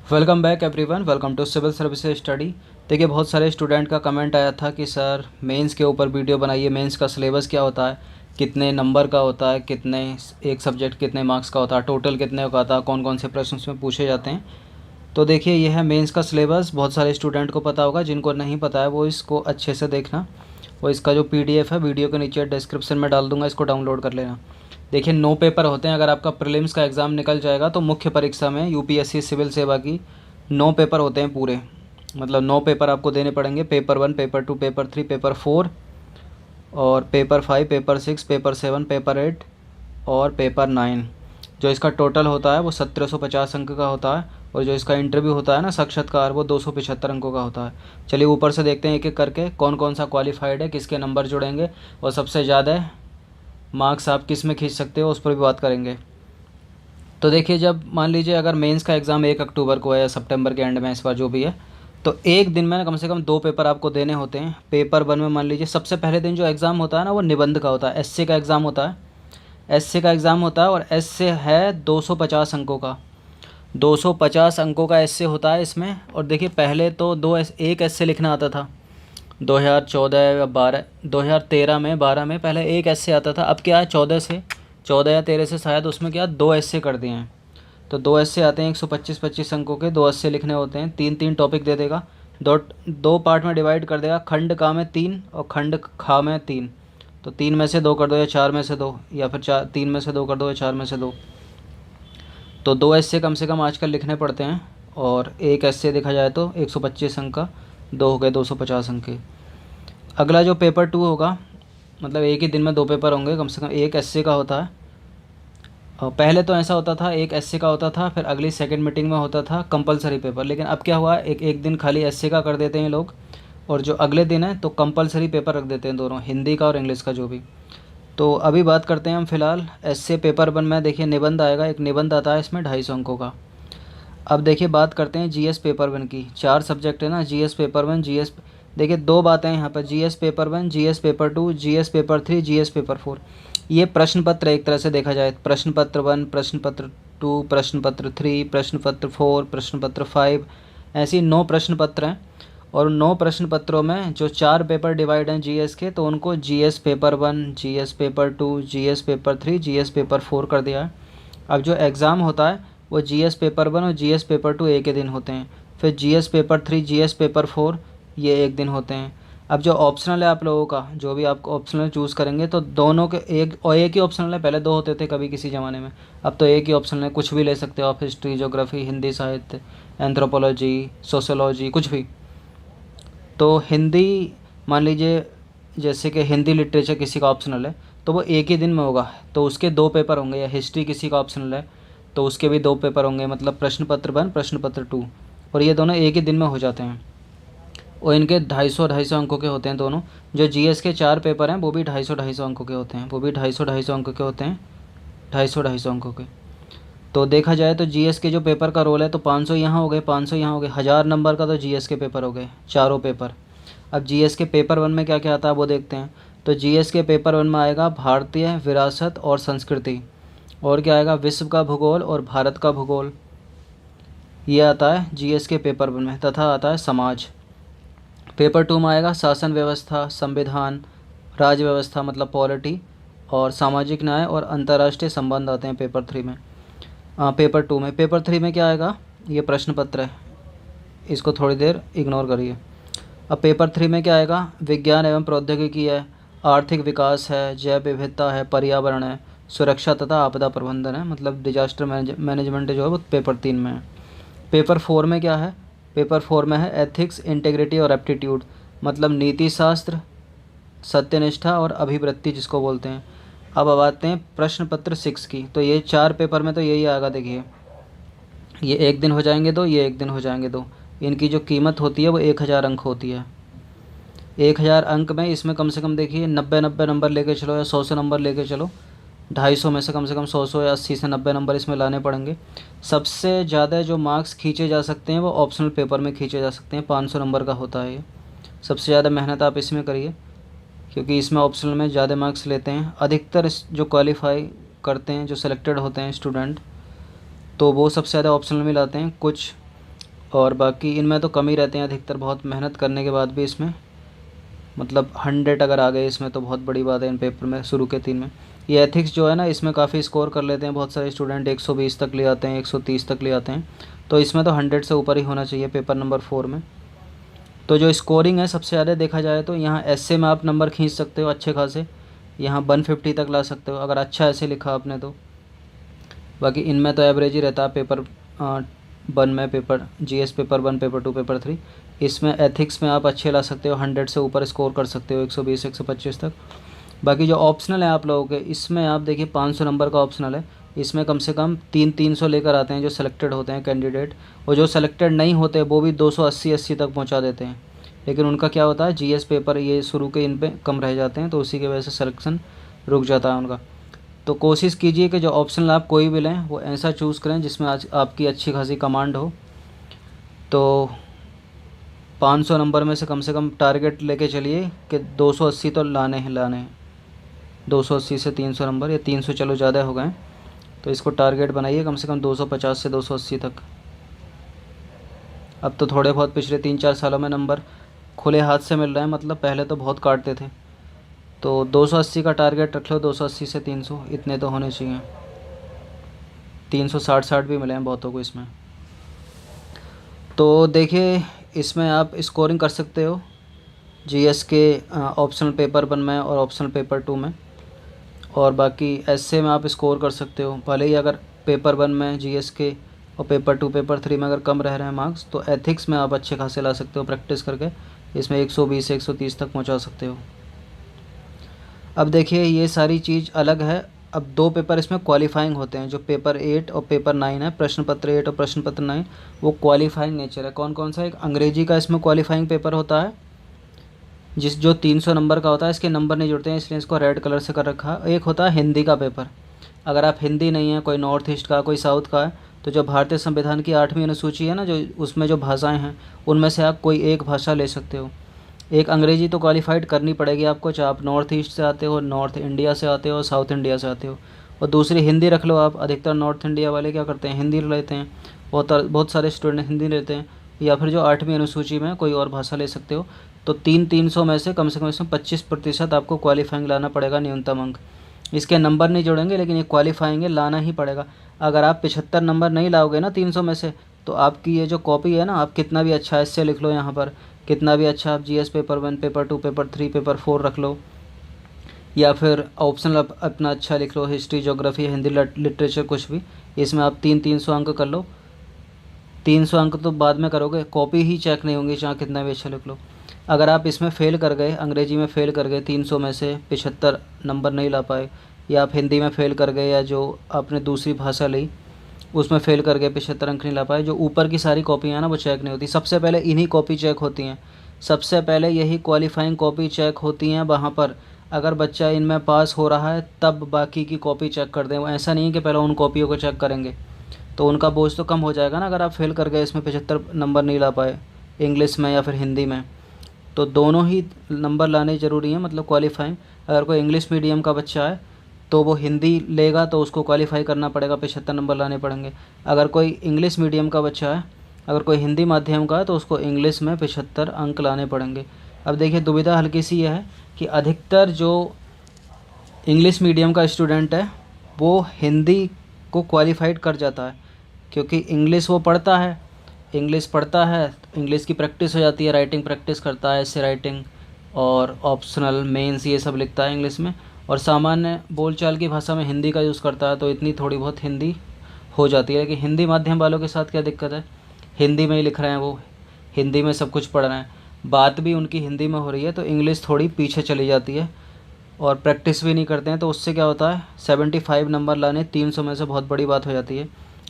Welcome back everyone, welcome to civil services study. देखिए, बहुत सारे स्टूडेंट का कमेंट आया था कि सर मेंस के ऊपर वीडियो बनाइए, मेंस का सिलेबस क्या होता है, कितने नंबर का होता है, कितने एक सब्जेक्ट कितने मार्क्स का होता है, टोटल कितने का आता है, कौन कौन से प्रश्न उसमें पूछे जाते हैं। तो देखिए, यह है मेंस का सिलेबस। बहुत सारे स्टूडेंट को पता होगा, जिनको नहीं पता है वो इसको अच्छे से देखना। और इसका जो PDF है वीडियो के नीचे डिस्क्रिप्शन में डाल दूँगा, इसको डाउनलोड कर लेना। देखिए, 9 पेपर होते हैं। अगर आपका प्रीलिम्स का एग्ज़ाम निकल जाएगा तो मुख्य परीक्षा में UPSC सिविल सेवा की 9 पेपर होते हैं पूरे। मतलब 9 पेपर आपको देने पड़ेंगे। पेपर 1, पेपर 2, पेपर 3, पेपर 4 और पेपर 5, पेपर 6, पेपर 7, पेपर 8 और पेपर 9। जो इसका टोटल होता है वो 1750 अंक का होता है। और जो इसका इंटरव्यू होता है ना, साक्षात्कार, वो 275 अंकों का होता है। चलिए ऊपर से देखते हैं एक एक करके कौन कौन सा क्वालिफाइड है, किसके नंबर जुड़ेंगे और सबसे ज़्यादा मार्क्स आप किस में खींच सकते हो, उस पर भी बात करेंगे। तो देखिए, जब मान लीजिए अगर मेंस का एग्ज़ाम 1 अक्टूबर को है या सितंबर के एंड में, इस बार जो भी है, तो एक दिन में कम से कम 2 पेपर आपको देने होते हैं। पेपर 1 में मान लीजिए सबसे पहले दिन जो एग्ज़ाम होता है ना, वो निबंध का होता है, एसए का एग्ज़ाम होता है। एसए का एग्ज़ाम होता है और एसए है 250 अंकों का। 250 अंकों का एसए होता है इसमें। और देखिए, पहले तो एक एसए लिखना आता था। 2014 या 12, 2013 में 12 में पहले एक एसए आता था। अब क्या है, 14 या 13 से शायद उसमें क्या 2 एसए कर दिए हैं। तो 2 एसए आते हैं 125 अंकों के। 2 एसए लिखने होते हैं। 3 टॉपिक दे देगा। दो दो पार्ट में डिवाइड कर देगा। खंड का में 3 और खंड खा में 3। तो 3 में से 2 कर दो या 4 में से 2, या फिर 3 में से 2 कर दो या 4 में से 2। तो 2 एसए कम से कम आजकल लिखने पड़ते हैं। और एक एसए देखा जाए तो 125 अंक का, 2 हो गए 250 अंक के। अगला जो पेपर 2 होगा, मतलब एक ही दिन में 2 पेपर होंगे। कम से कम एक एसए का होता है। और पहले तो ऐसा होता था, एक एसए का होता था, फिर अगली सेकंड मीटिंग में होता था कंपलसरी पेपर। लेकिन अब क्या हुआ, एक एक दिन खाली एसए का कर देते हैं लोग, और जो अगले दिन है तो कंपलसरी पेपर रख देते हैं, दोनों, हिंदी का और इंग्लिश का जो भी। तो अभी बात करते हैं हम फिलहाल एसए पेपर 1 में। देखिए, निबंध आएगा, एक निबंध आता है इसमें 250 अंकों का। अब देखिए, बात करते हैं जीएस पेपर 1 की। 4 सब्जेक्ट है ना, जीएस पेपर 1, जीएस। देखिए, 2 बातें हैं यहाँ पर, GS paper 1, GS paper 2, GS paper 3, GS paper 4। ये प्रश्न पत्र एक तरह से देखा जाए, प्रश्न पत्र 1, प्रश्न पत्र 2, प्रश्न पत्र 3, प्रश्न पत्र 4, प्रश्न पत्र 5, ऐसी 9 प्रश्न पत्र हैं। और 9 प्रश्न पत्रों में जो 4 पेपर डिवाइड हैं जीएस के, तो उनको GS paper 1, GS paper 2, GS paper 3, GS paper 4 कर दिया है। अब जो एग्ज़ाम होता है वो जीएस पेपर 1 और जीएस पेपर 2 एक ही दिन होते हैं। फिर जीएस पेपर 3, जीएस पेपर 4 ये एक दिन होते हैं। अब जो ऑप्शनल है आप लोगों का, जो भी आप ऑप्शनल चूज़ करेंगे, तो दोनों के एक ही ऑप्शनल है। पहले 2 होते थे कभी किसी ज़माने में, अब तो एक ही ऑप्शनल है। कुछ भी ले सकते हो आप, हिस्ट्री, ज्योग्राफी, हिंदी साहित्य, एंथ्रोपोलॉजी, सोशोलॉजी, कुछ भी। तो हिंदी मान लीजिए, जैसे कि हिंदी लिटरेचर किसी का ऑप्शनल है तो वो एक ही दिन में होगा, तो उसके 2 पेपर होंगे। या हिस्ट्री किसी का ऑप्शनल है तो उसके भी 2 पेपर होंगे, मतलब प्रश्न पत्र 1, प्रश्न पत्र 2। और ये दोनों एक ही दिन में हो जाते हैं। और इनके 250 अंकों के होते हैं दोनों। जो जीएस के 4 पेपर हैं वो भी 250 अंकों के होते हैं, वो भी 250 अंकों के होते हैं, 250 अंकों के। तो देखा जाए तो जीएस के जो पेपर का रोल है, तो 500 यहाँ हो गए, 500 यहाँ हो गए, 1000 नंबर का तो जीएस के पेपर हो गए, चारों पेपर। अब जीएस के पेपर 1 में क्या क्या आता है वो देखते हैं। तो जीएस के पेपर 1 में आएगा भारतीय विरासत और संस्कृति। और क्या आएगा, विश्व का भूगोल और भारत का भूगोल। ये आता है जीएस के पेपर 1 में। तथा आता है समाज। पेपर 2 में आएगा शासन व्यवस्था, संविधान, राज्य व्यवस्था मतलब पॉलिटी, और सामाजिक न्याय और अंतर्राष्ट्रीय संबंध आते हैं पेपर 3 में। पेपर 2 में। पेपर 3 में क्या आएगा, ये प्रश्न पत्र है, इसको थोड़ी देर इग्नोर करिए। अब पेपर 3 में क्या आएगा, विज्ञान एवं प्रौद्योगिकी है, आर्थिक विकास है, जैव विविधता है, पर्यावरण है, सुरक्षा तथा आपदा प्रबंधन है, मतलब डिजास्टर मैनेजमेंट जो है वो पेपर 3 में है। पेपर 4 में क्या है, पेपर 4 में है एथिक्स, इंटेग्रिटी और एप्टीट्यूड, मतलब नीति शास्त्र, सत्यनिष्ठा और अभिवृत्ति जिसको बोलते हैं। अब आते हैं प्रश्न पत्र 6 की। तो ये 4 पेपर में तो यही आएगा। देखिए, ये एक दिन हो जाएंगे 2, ये एक दिन हो जाएंगे 2। इनकी जो कीमत होती है वो 1000 अंक होती है। 1000 अंक में इसमें कम से कम देखिए 90 नंबर लेके चलो या 100 नंबर लेके चलो। 250 में से कम 100 या 80 से 90 नंबर इसमें लाने पड़ेंगे। सबसे ज़्यादा जो मार्क्स खींचे जा सकते हैं वो ऑप्शनल पेपर में खींचे जा सकते हैं, 500 नंबर का होता है ये। सबसे ज़्यादा मेहनत आप इसमें करिए, क्योंकि इसमें ऑप्शनल में ज़्यादा मार्क्स लेते हैं। अधिकतर जो क्वालिफाई करते हैं, जो सिलेक्टेड होते हैं स्टूडेंट, तो वो सबसे ज़्यादा ऑप्शनल में लाते हैं। कुछ और बाकी इनमें तो कम ही रहते हैं अधिकतर, बहुत मेहनत करने के बाद भी इसमें मतलब 100 अगर आ गए इसमें तो बहुत बड़ी बात है इन पेपर में, शुरू के 3 में। ये एथिक्स जो है ना, इसमें काफ़ी स्कोर कर लेते हैं बहुत सारे स्टूडेंट, 120 तक ले आते हैं, 130 तक ले आते हैं। तो इसमें तो 100 से ऊपर ही होना चाहिए पेपर नंबर 4 में। तो जो स्कोरिंग है सबसे ज़्यादा देखा जाए तो यहाँ एस्से में आप नंबर खींच सकते हो अच्छे खासे, यहाँ 150 तक ला सकते हो अगर अच्छा ऐसे लिखा आपने तो। बाकी इनमें तो एवरेज ही रहता है पेपर 1 में, paper GS paper 1, paper 2, paper 3। इसमें एथिक्स में आप अच्छे ला सकते हो, 100 से ऊपर स्कोर कर सकते हो, 120 125 तक। बाकी जो ऑप्शनल है आप लोगों के, इसमें आप देखिए 500 नंबर का ऑप्शनल है। इसमें कम से कम 300 लेकर आते हैं जो सेलेक्टेड होते हैं कैंडिडेट, और जो सेलेक्टेड नहीं होते वो भी 280 तक पहुंचा देते हैं। लेकिन उनका क्या होता है, जीएस पेपर ये शुरू के इन पे कम रह जाते हैं, तो उसी की वजह से सिलेक्शन रुक जाता है उनका। तो कोशिश कीजिए कि जो ऑप्शनल आप कोई भी लें वो ऐसा चूज़ करें जिसमें आज आपकी अच्छी खासी कमांड हो। तो 500 नंबर में से कम टारगेट लेके चलिए कि 280 तो लाने हैं, 280 से 300 नंबर, या 300 चलो ज़्यादा हो गए, तो इसको टारगेट बनाइए कम से कम 250 से 280 तक। अब तो थोड़े बहुत पिछले 3-4 सालों में नंबर खुले हाथ से मिल रहे हैं, मतलब पहले तो बहुत काटते थे। तो 280 का टारगेट रख लो, 280 से 300 इतने तो होने चाहिए। 360 भी मिले हैं बहुतों को इसमें। तो देखिए इसमें आप स्कोरिंग कर सकते हो जीएस के ऑप्शनल पेपर 1 में और ऑप्शनल पेपर 2 में, और बाकी एस्से में आप स्कोर कर सकते हो। भले ही अगर पेपर 1 में जीएस के और पेपर 2, पेपर 3 में अगर कम रह रहे हैं मार्क्स, तो एथिक्स में आप अच्छे खासे ला सकते हो प्रैक्टिस करके, इसमें 120 से 130 तक पहुंचा सकते हो। अब देखिए ये सारी चीज़ अलग है। अब 2 पेपर इसमें क्वालिफाइंग होते हैं, जो पेपर 8 और पेपर 9 है, प्रश्न पत्र 8 और प्रश्न पत्र 9, वो क्वालिफाइंग नेचर है। कौन कौन सा? एक अंग्रेजी का इसमें क्वालिफाइंग पेपर होता है, जो 300 नंबर का होता है, इसके नंबर नहीं जुड़ते हैं इसलिए इसको रेड कलर से कर रखा है। एक होता है हिंदी का पेपर, अगर आप हिंदी नहीं है, कोई नॉर्थ ईस्ट का, कोई साउथ का है, तो जो भारतीय संविधान की 8वीं अनुसूची है ना, जो उसमें जो भाषाएं हैं उनमें से आप कोई एक भाषा ले सकते हो। एक अंग्रेजी तो क्वालिफाइड करनी पड़ेगी आपको, चाहे आप नॉर्थ ईस्ट से आते हो, नॉर्थ इंडिया से आते हो, साउथ इंडिया से आते हो। और दूसरी हिंदी रख लो आप। अधिकतर नॉर्थ इंडिया वाले क्या करते हैं, हिंदी लेते हैं, बहुत सारे स्टूडेंट हिंदी लेते हैं, या फिर जो 8वीं अनुसूची में कोई और भाषा ले सकते हो। तो 300 में से कम इसमें 25% आपको क्वालिफाइंग लाना पड़ेगा, न्यूनतम अंक। इसके नंबर नहीं जुड़ेंगे लेकिन ये क्वालिफाइंग है, लाना ही पड़ेगा। अगर आप 75 नंबर नहीं लाओगे ना 300 में से, तो आपकी ये जो कॉपी है ना, आप कितना भी अच्छा इससे लिख लो यहाँ पर, कितना भी अच्छा आप GS paper 1, paper 2, paper 3, paper 4 रख लो, या फिर ऑप्शनल अपना अच्छा लिख लो, हिस्ट्री, ज्योग्राफी, हिंदी लिटरेचर, कुछ भी, इसमें आप 300 अंक कर लो। 300 अंक तो बाद में करोगे, कॉपी ही चेक नहीं होंगी चाहे कितना भी अच्छा लिख लो। अगर आप इसमें फ़ेल कर गए, अंग्रेजी में फ़ेल कर गए, 300 में से 75 नंबर नहीं ला पाए, या आप हिंदी में फ़ेल कर गए, या जो आपने दूसरी भाषा ली उसमें फ़ेल कर गए, 75 अंक नहीं ला पाए, जो ऊपर की सारी कॉपियाँ ना वो चेक नहीं होती। सबसे पहले इन्हीं कॉपी चेक होती हैं, सबसे पहले यही क्वालिफाइंग कॉपी चेक होती हैं वहाँ पर। अगर बच्चा इनमें पास हो रहा है तब बाकी की कॉपी चेक कर दें। वो ऐसा नहीं है कि पहले उन कॉपियों को चेक करेंगे, तो उनका बोझ तो कम हो जाएगा ना। अगर आप फेल कर गए, इसमें 75 नंबर नहीं ला पाए इंग्लिश में या फिर हिंदी में, तो दोनों ही नंबर लाने ज़रूरी हैं, मतलब क्वालिफाइंग। अगर कोई इंग्लिश मीडियम का बच्चा है तो वो हिंदी लेगा तो उसको क्वालिफाई करना पड़ेगा, 75 नंबर लाने पड़ेंगे। अगर कोई इंग्लिश मीडियम का बच्चा है, अगर कोई हिंदी माध्यम का है, तो उसको इंग्लिश में 75 अंक लाने पड़ेंगे। अब देखिए दुविधा हल्की सी यह है कि अधिकतर जो इंग्लिश मीडियम का स्टूडेंट है वो हिंदी को क्वालिफाइड कर जाता है, क्योंकि इंग्लिश वो पढ़ता है, इंग्लिश की प्रैक्टिस हो जाती है, राइटिंग प्रैक्टिस करता है, ऐसे राइटिंग और ऑप्शनल मेंस ये सब लिखता है इंग्लिश में, और सामान्य बोलचाल की भाषा में हिंदी का यूज़ करता है, तो इतनी थोड़ी बहुत हिंदी हो जाती है। लेकिन हिंदी माध्यम वालों के साथ क्या दिक्कत है, हिंदी में ही लिख रहे हैं वो, हिंदी में सब कुछ पढ़ रहे हैं, बात भी उनकी हिंदी में हो रही है, तो इंग्लिश थोड़ी पीछे चली जाती है और प्रैक्टिस भी नहीं करते हैं। तो उससे क्या होता है, 75 नंबर लाने 300 में से बहुत बड़ी बात हो जाती है।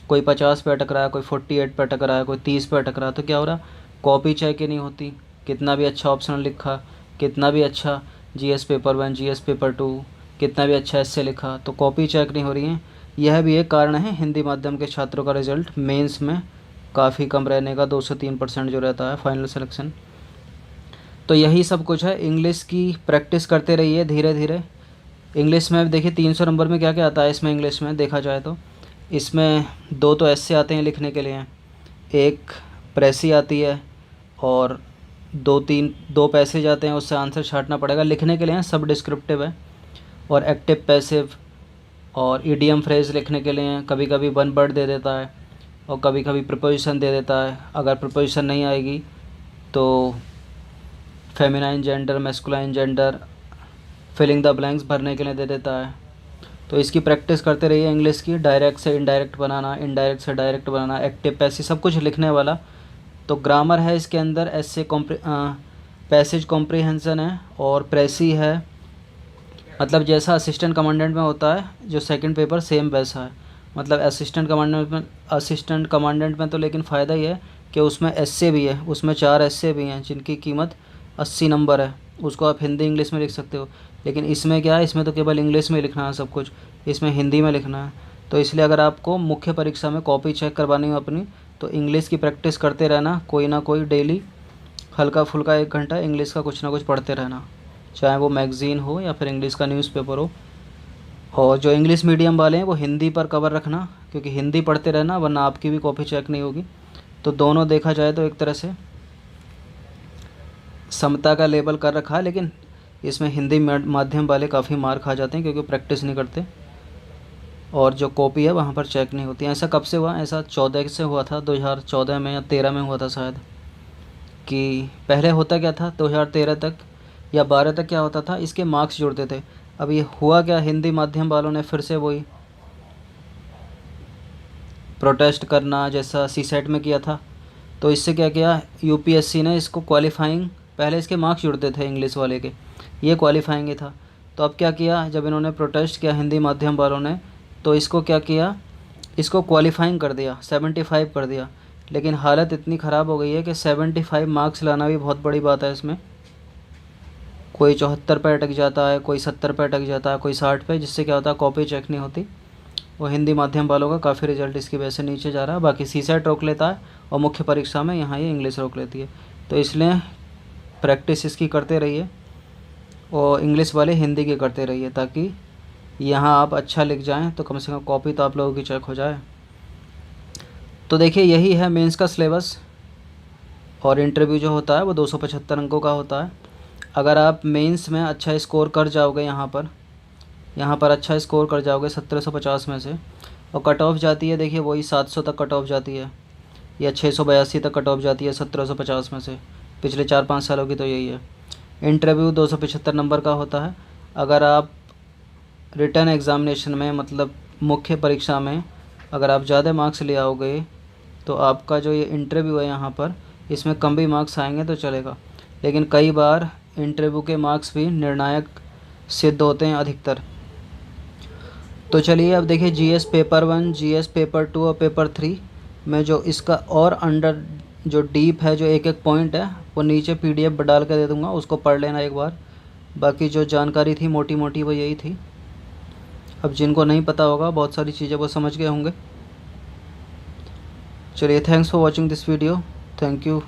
कोई 50 पे अटक रहा है, कोई 48 पे अटक रहा है, कोई 30 पे अटक रहा है, तो क्या हो रहा, कॉपी चेक ही नहीं होती। कितना भी अच्छा ऑप्शनल लिखा, कितना भी अच्छा जीएस पेपर 1, जीएस पेपर 2, कितना भी अच्छा एस्से लिखा, तो कॉपी चेक नहीं हो रही है। यह भी एक कारण है हिंदी माध्यम के छात्रों का रिजल्ट मेंस में काफ़ी कम रहने का, 2 से 3% जो रहता है फाइनल सिलेक्शन। तो यही सब कुछ है। इंग्लिश की प्रैक्टिस करते रहिए धीरे धीरे। इंग्लिश में देखिए 300 नंबर में क्या क्या आता है इसमें, इंग्लिश में देखा जाए तो इसमें 2 तो एस्से आते हैं लिखने के लिए, एक प्रेसी आती है, और दो पैसेज आते हैं, उससे आंसर छांटना पड़ेगा। लिखने के लिए सब डिस्क्रिप्टिव है, और एक्टिव पैसिव और ईडियम फ्रेज लिखने के लिए कभी कभी वन वर्ड दे देता है, और कभी कभी प्रपोजिशन दे देता है। अगर प्रपोजिशन नहीं आएगी तो feminine gender, masculine gender, filling the blanks भरने के लिए दे देता है। तो इसकी प्रैक्टिस करते रहिए इंग्लिश की। डायरेक्ट से इनडायरेक्ट बनाना, इनडायरेक्ट से डायरेक्ट बनाना, एक्टिव पैसिव सब कुछ लिखने वाला। तो ग्रामर है इसके अंदर, ऐसे पैसेज कॉम्प्रिहेंसन है, और प्रेसी है। मतलब जैसा असिस्टेंट कमांडेंट में होता है जो सेकंड पेपर, सेम वैसा है। मतलब असिस्टेंट कमांडेंट में तो लेकिन फ़ायदा ही है कि उसमें एस्से भी है, उसमें 4 एस्से भी हैं जिनकी कीमत 80 नंबर है। उसको आप हिंदी इंग्लिश में लिख सकते हो। लेकिन इसमें क्या है, इसमें तो केवल इंग्लिश में लिखना है सब कुछ, इसमें हिंदी में लिखना है। तो इसलिए अगर आपको मुख्य परीक्षा में कॉपी चेक करवानी हो अपनी, तो इंग्लिश की प्रैक्टिस करते रहना, कोई ना कोई डेली हल्का फुल्का 1 घंटा इंग्लिश का कुछ ना कुछ पढ़ते रहना, चाहे वो मैगज़ीन हो या फिर इंग्लिश का न्यूज़पेपर हो। और जो इंग्लिश मीडियम वाले हैं वो हिंदी पर कवर रखना, क्योंकि हिंदी पढ़ते रहना, वरना आपकी भी कॉपी चेक नहीं होगी। तो दोनों देखा जाए तो एक तरह से समता का लेबल कर रखा है, लेकिन इसमें हिंदी माध्यम वाले काफ़ी मार खा जाते हैं क्योंकि प्रैक्टिस नहीं करते, और जो कॉपी है वहाँ पर चेक नहीं होती। ऐसा कब से हुआ? ऐसा 14 से हुआ था, 2014 में या 13 में हुआ था शायद। कि पहले होता क्या था, 2013 तक या 12 तक क्या होता था, इसके मार्क्स जुड़ते थे। अब ये हुआ क्या, हिंदी माध्यम वालों ने फिर से वही प्रोटेस्ट करना जैसा सीसेट में किया था। तो इससे क्या किया, यूपीएससी ने इसको क्वालिफाइंग, पहले इसके मार्क्स जुड़ते थे इंग्लिश वाले के, ये क्वालिफाइंग ही था। तो अब क्या किया, जब इन्होंने प्रोटेस्ट किया हिंदी माध्यम वालों ने, तो इसको क्या किया, इसको क्वालिफाइंग कर दिया, 75 कर दिया। लेकिन हालत इतनी ख़राब हो गई है कि 75 मार्क्स लाना भी बहुत बड़ी बात है इसमें। कोई 74 पे अटक जाता है, कोई 70 पे अटक जाता है, कोई 60 पे, जिससे क्या होता है कॉपी चेक नहीं होती। वो हिंदी माध्यम वालों का काफ़ी रिजल्ट इसकी वजह से नीचे जा रहा है। बाकी सीसेट रोक लेता है, और मुख्य परीक्षा में यहाँ ये इंग्लिश रोक लेती है। तो इसलिए प्रैक्टिस इसकी करते रहिए, और इंग्लिश वाले हिंदी की करते रहिए, ताकि यहाँ आप अच्छा लिख जाएं तो कम से कम कॉपी तो आप लोगों की चेक हो जाए। तो देखिए यही है मेंस का सिलेबस, और इंटरव्यू जो होता है वो 275 अंकों का होता है। अगर आप मेंस में अच्छा स्कोर कर जाओगे, यहाँ पर अच्छा स्कोर कर जाओगे 1750 में से, और कट ऑफ जाती है देखिए वही 700 तक कट ऑफ जाती है, या 682 तक कट ऑफ जाती है 1750 में से। पिछले 4-5 सालों की तो यही है। इंटरव्यू 275 नंबर का होता है। अगर आप रिटर्न एग्ज़ामिनेशन में, मतलब मुख्य परीक्षा में, अगर आप ज़्यादा मार्क्स ले आओगे तो आपका जो ये इंटरव्यू है यहाँ पर, इसमें कम भी मार्क्स आएंगे तो चलेगा। लेकिन कई बार इंटरव्यू के मार्क्स भी निर्णायक सिद्ध होते हैं अधिकतर। तो चलिए अब देखिए जीएस पेपर 1, जीएस पेपर 2 और पेपर 3 में जो इसका और अंडर जो डीप है, जो एक एक पॉइंट है, वो नीचे पीडीएफ डाल के दे दूँगा, उसको पढ़ लेना एक बार। बाकी जो जानकारी थी मोटी मोटी वो यही थी। अब जिनको नहीं पता होगा बहुत सारी चीज़ें वो समझ गए होंगे। चलिए, thanks for watching this video. Thank you.